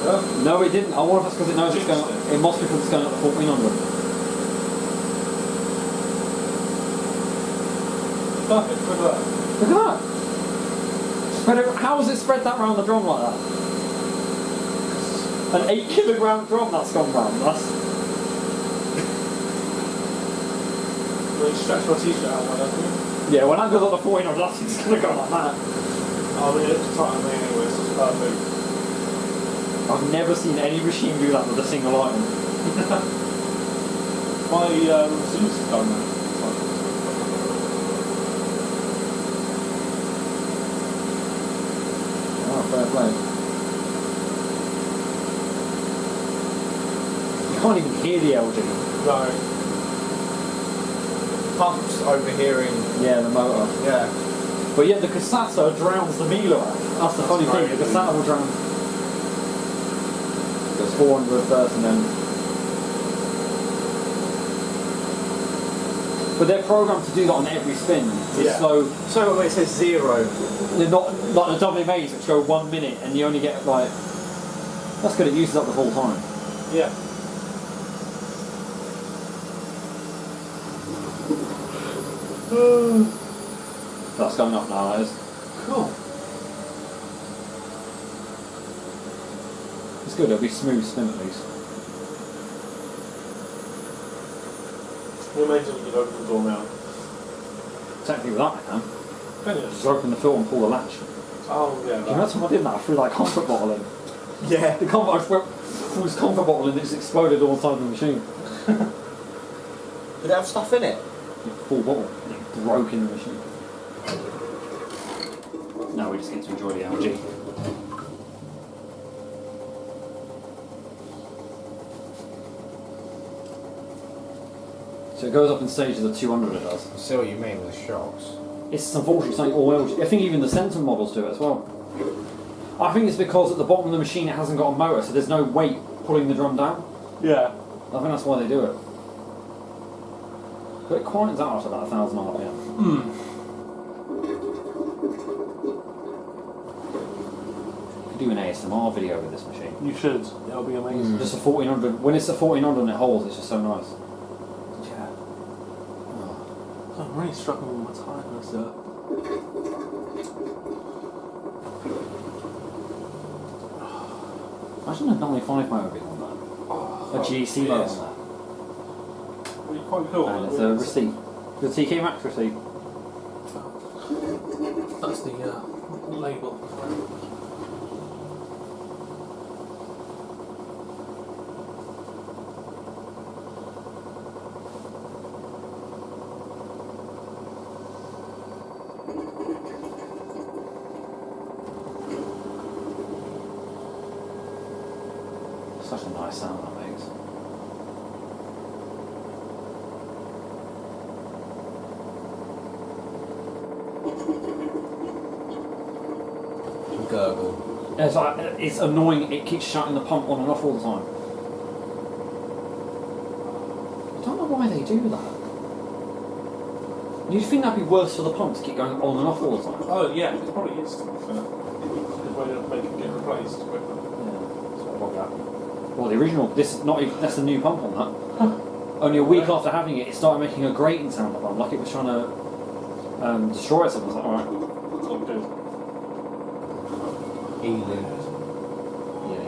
[SPEAKER 3] Yeah.
[SPEAKER 1] No, it didn't. I wonder if that's because it knows it's going up. It must be because it's going up to 1400.
[SPEAKER 3] Perfect, look at that.
[SPEAKER 1] Look at that! Spread it, how has it spread that round the drum like that? An 8 kilogram drum that's gone round. That's.
[SPEAKER 3] Will you stretch my t-shirt out, why don't you?
[SPEAKER 1] Yeah, when that goes on the 1400, that's just going to go like that.
[SPEAKER 3] I mean, it's tight on me anyway, so it's perfect.
[SPEAKER 1] I've never seen any machine do that with a single item.
[SPEAKER 3] My Zeus has done that.
[SPEAKER 1] Oh, fair play. You can't even hear the LG.
[SPEAKER 3] No.
[SPEAKER 2] Pumps overhearing.
[SPEAKER 1] Yeah, the motor.
[SPEAKER 2] Yeah.
[SPEAKER 1] But yet the Cassata drowns the Miele out. That's the funny thing, the Cassata will drown. Goes 400 first and then... But they're programmed to do that on every spin.
[SPEAKER 2] Yeah.
[SPEAKER 1] So
[SPEAKER 2] when it says 0.
[SPEAKER 1] they're not like the WMAs which go 1 minute and you only get like... That's good, it uses up the whole time.
[SPEAKER 3] Yeah.
[SPEAKER 1] That's going up now, that is.
[SPEAKER 3] Cool.
[SPEAKER 1] It's good, it'll be smooth spin at least.
[SPEAKER 3] You're amazing you can open the door now.
[SPEAKER 1] Technically with that I can.
[SPEAKER 3] Can you?
[SPEAKER 1] Just open the filter and pull the latch.
[SPEAKER 3] Oh, yeah.
[SPEAKER 1] Do you know time I did that? I threw like comfort bottle in.
[SPEAKER 2] Yeah.
[SPEAKER 1] The comfort, I threw this comfort bottle and it just exploded all the time in the machine.
[SPEAKER 2] Did it have stuff in it?
[SPEAKER 1] Full bottle. It broke in the machine. Now we just get to enjoy the LG. So it goes up in stages of 200 it does.
[SPEAKER 2] I see what you mean with the shocks.
[SPEAKER 1] It's unfortunately something all LG. I think even the Centum models do it as well. I think it's because at the bottom of the machine it hasn't got a motor, so there's no weight pulling the drum down.
[SPEAKER 3] Yeah.
[SPEAKER 1] I think that's why they do it. But it quietens out after about 1,000 RPM. Could do an ASMR video with this machine.
[SPEAKER 3] You should. It'll be amazing.
[SPEAKER 1] Just a 1400. When it's a 1400 and it holds, it's just so nice.
[SPEAKER 3] Yeah. I'm really struggling with my tiredness there.
[SPEAKER 1] Imagine a 95 motor being on that. A GC motor on that.
[SPEAKER 3] Really quite cool.
[SPEAKER 1] And it's a receipt. The TK Max receipt.
[SPEAKER 3] That's the label.
[SPEAKER 1] Such a nice sound that makes.
[SPEAKER 2] Gurgle.
[SPEAKER 1] It's like, it's annoying, it keeps shutting the pump on and off all the time. I don't know why they do that. You'd think that'd be worse for the pump to keep going on and off all the time.
[SPEAKER 3] Oh, yeah, it probably is to be fair. Because way to make it get replaced quicker.
[SPEAKER 1] Well, the original, this is not even, that's the new pump on that. Only a week after having it, it started making a grating sound on the pump, like it was trying to destroy itself. I was like, alright.
[SPEAKER 3] That's what it is.
[SPEAKER 2] Healing. Yeah.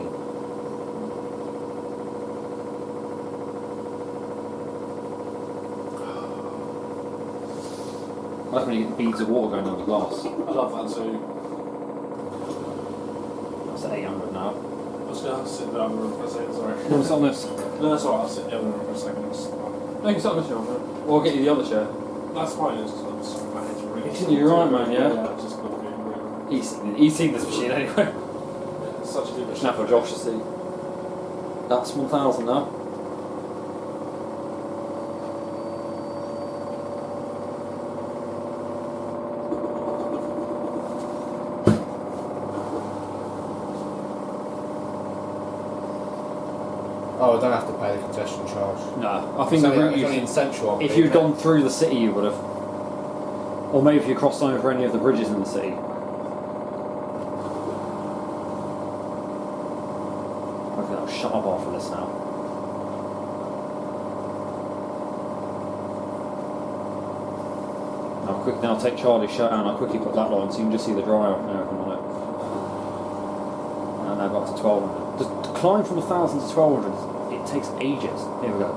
[SPEAKER 1] I like when you get beads of water going on the glass.
[SPEAKER 3] I love that too.
[SPEAKER 1] That's at 800 now.
[SPEAKER 3] I was going to have to sit down for a second, sorry.
[SPEAKER 1] No, it's on this.
[SPEAKER 3] No, that's alright, I'll sit down for a second.
[SPEAKER 1] No, you can sit on this chair. Or I'll get you the other chair.
[SPEAKER 3] That's fine, it's just I'm sorry, my head's really
[SPEAKER 1] You're right, man, yeah?
[SPEAKER 3] Yeah, it's just got to be really...
[SPEAKER 1] He's seen this machine anyway.
[SPEAKER 3] It's such a good machine.
[SPEAKER 1] Now for Josh to see. That's 1,000 now.
[SPEAKER 2] Oh, I don't have to pay the congestion charge.
[SPEAKER 1] No, I think the route
[SPEAKER 2] it's only in Central.
[SPEAKER 1] if you'd gone through the city, you would have. Or maybe if you crossed over any of the bridges in the city. Hopefully that'll shut up after this now. Now take Charlie's shirt out and I'll quickly put that on so you can just see the dryer and everything on it. And now go up to 1200. Just to climb from 1,000 to 1200, it takes ages. Here we go.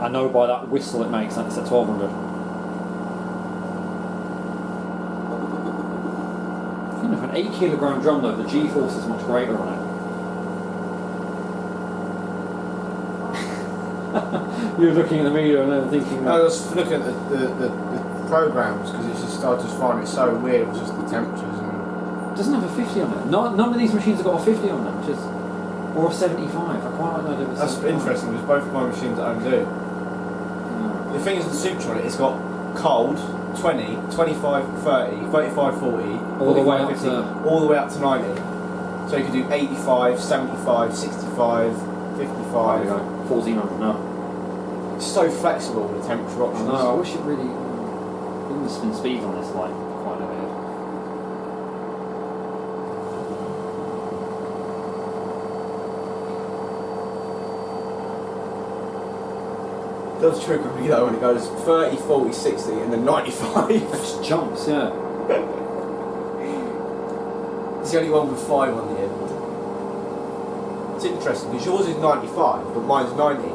[SPEAKER 1] I know by that whistle it makes that it's at 1200. I think for an 8 kilogram drum though, the G-force is much greater on it. You're looking at the meter and then thinking...
[SPEAKER 2] I was looking at the programs because it's just, I just find it so weird with just the temperatures and...
[SPEAKER 1] It doesn't have a 50 on it. None of these machines have got a 50 on them, which is... Or a 75. I quite like the idea of a
[SPEAKER 2] That's
[SPEAKER 1] 75.
[SPEAKER 2] interesting because both of my machines at home do. The thing is with the Supertron, it's got cold, 20, 25, 30, 35, 40,
[SPEAKER 1] All the way up
[SPEAKER 2] 50,
[SPEAKER 1] to...
[SPEAKER 2] all the way up to 90. So you could do 85, 75, 65, 55.
[SPEAKER 1] 1400, no.
[SPEAKER 2] It's so flexible with the temperature options.
[SPEAKER 1] No, I wish it really... Even the spin speeds on this like quite limited.
[SPEAKER 2] It does trigger me though when it goes 30, 40, 60 and then 95.
[SPEAKER 1] It just jumps, yeah.
[SPEAKER 2] It's the only one with 5 on the end. It's interesting because yours is 95 but mine's 90.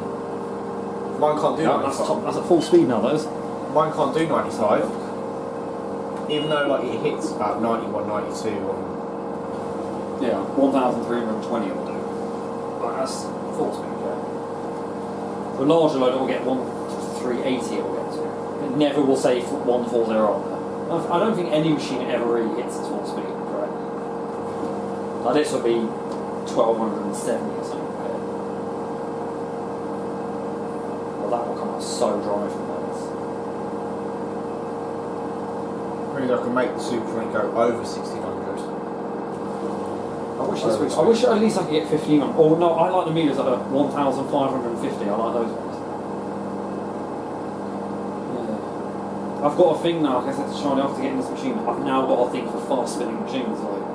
[SPEAKER 2] Mine can't do 95.
[SPEAKER 1] That's at full speed now, that is.
[SPEAKER 2] Mine can't do 95. Even though like it hits about 91, 92 on...
[SPEAKER 1] Yeah, 1320 it will do. But that's full speed, yeah. The larger load it will get 1380 it will get to. It never will say 140 on there. I don't think any machine ever really hits its full speed, correct? Like this would be 1270 or something. Well, that will come out so dry from this.
[SPEAKER 2] Really, I can make the Supertron go over 1600.
[SPEAKER 1] I wish at least I could get 1500. Or no, I like the meters at 1550. I like those ones. Yeah. I've got a thing now, like I said to Charlie after getting this machine, I've now got a thing for fast spinning machines. Like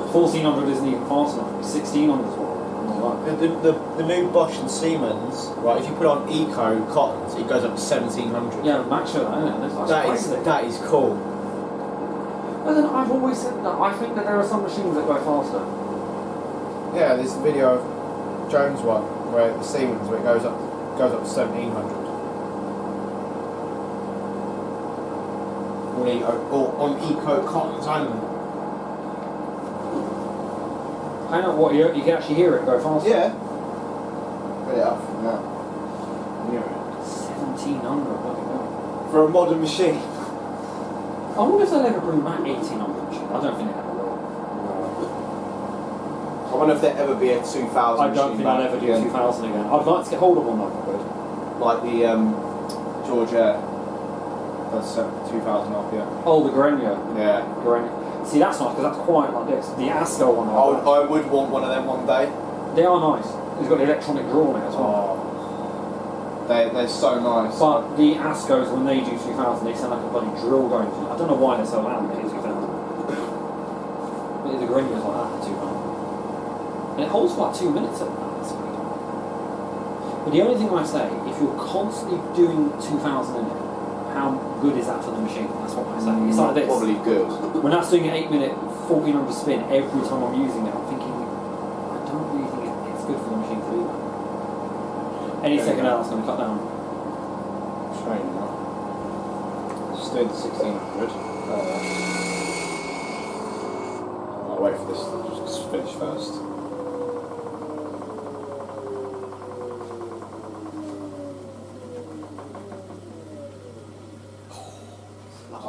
[SPEAKER 1] 1400 isn't even fast enough, 1600 is what I'm like.
[SPEAKER 2] The new Bosch and Siemens, right, if you put on Eco cottons, it goes up to 1700.
[SPEAKER 1] Yeah, Max showed that, isn't it?
[SPEAKER 2] That is cool.
[SPEAKER 1] But then I've always said that I think that there are some machines that go faster.
[SPEAKER 2] Yeah, there's a video of Jones one where the Siemens where it goes up to 1700. On Eco cottons only.
[SPEAKER 1] I know what you can actually hear it go faster.
[SPEAKER 2] Yeah. Put it up from now. Yeah.
[SPEAKER 1] 1700, bloody hell.
[SPEAKER 2] For a modern machine.
[SPEAKER 1] I wonder if they'll ever bring back 1800 machine. I don't think they ever will.
[SPEAKER 2] I wonder if there'll ever be a 2000
[SPEAKER 1] I don't think I'll ever do 2000 again. I'd like to get hold of one though, if I could.
[SPEAKER 2] Like the Georgia does 2000 RPM.
[SPEAKER 1] Oh, the Grenier.
[SPEAKER 2] Yeah.
[SPEAKER 1] Grenier. See, that's nice because that's quite like this. The Asco one.
[SPEAKER 2] I would want one of them one day.
[SPEAKER 1] They are nice. It's got the electronic draw on it as well.
[SPEAKER 2] Oh. They're so nice.
[SPEAKER 1] But the Ascos, when they do 2000, they sound like a bloody drill going through. I don't know why they're so loud when they do 2000. But the Grenier's like that at 2000. And it holds for like 2 minutes at that speed. But the only thing I say, if you're constantly doing 2000 in it, how good is that for the machine? That's what I say. It's like this.
[SPEAKER 2] Probably good.
[SPEAKER 1] When that's doing an 8 minute, 1400 spin every time I'm using it, I'm thinking, I don't really think it's good for the machine to do that. Any second now it's going to cut down.
[SPEAKER 2] Strange enough. Just doing 1600. I'll wait for this to just finish first.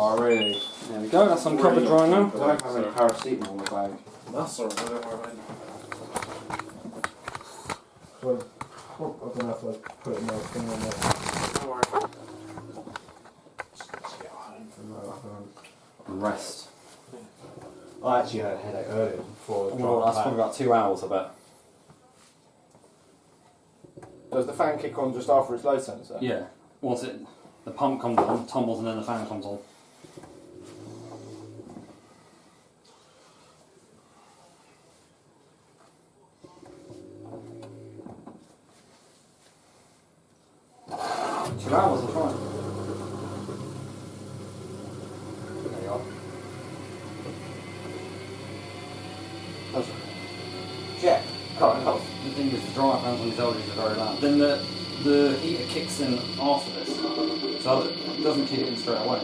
[SPEAKER 2] Oh, really?
[SPEAKER 1] There we go, that's on copper dry now.
[SPEAKER 2] I don't have any paracetamol in the bag.
[SPEAKER 3] That's alright, don't worry about it.
[SPEAKER 2] I don't know if I put it in there.
[SPEAKER 3] Don't worry.
[SPEAKER 1] Rest.
[SPEAKER 2] I actually had a headache earlier before.
[SPEAKER 1] Well, that's probably about 2 hours, I bet.
[SPEAKER 2] Does the fan kick on just after its load sensor?
[SPEAKER 1] Yeah. Once the pump comes on, tumbles, and then the fan comes on. Two hours, I'll try. There you are.
[SPEAKER 2] Yeah, can't help.
[SPEAKER 1] The thing is, the dry fans on these LGs are very loud. Then the the heater kicks in after this, so it doesn't kick it in straight away.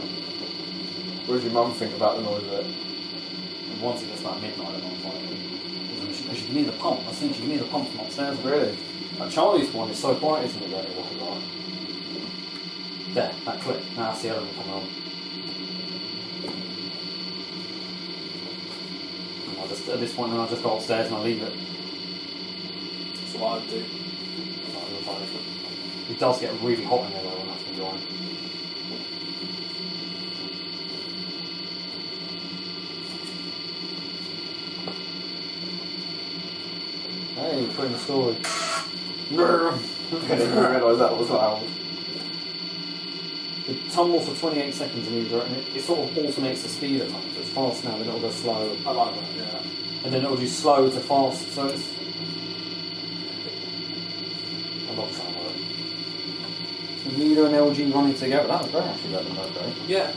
[SPEAKER 2] What does your mum think about the noise of it?
[SPEAKER 1] And once it gets like midnight, I'm like, because you can hear the pump. I think you can hear the pump from upstairs.
[SPEAKER 2] Really?
[SPEAKER 1] That Charlie's one is so quiet, isn't it? Really, like there, that click. Now that's the other one coming on. And I'll just at this point, then I'll just go upstairs and I'll leave it.
[SPEAKER 3] That's what I'd do.
[SPEAKER 1] It does get really hot in there though when that's been drying. Hey, put in the story.
[SPEAKER 2] I didn't realise that was loud.
[SPEAKER 1] It tumbles for 28 seconds in either, and it sort of alternates the speed at times. So it's fast now, then it'll go slow.
[SPEAKER 3] I like that, yeah.
[SPEAKER 1] And then it'll do slow to fast, so it's... I love the sound of it. The Miele and LG running together, that was great actually, that was great.
[SPEAKER 3] Yeah.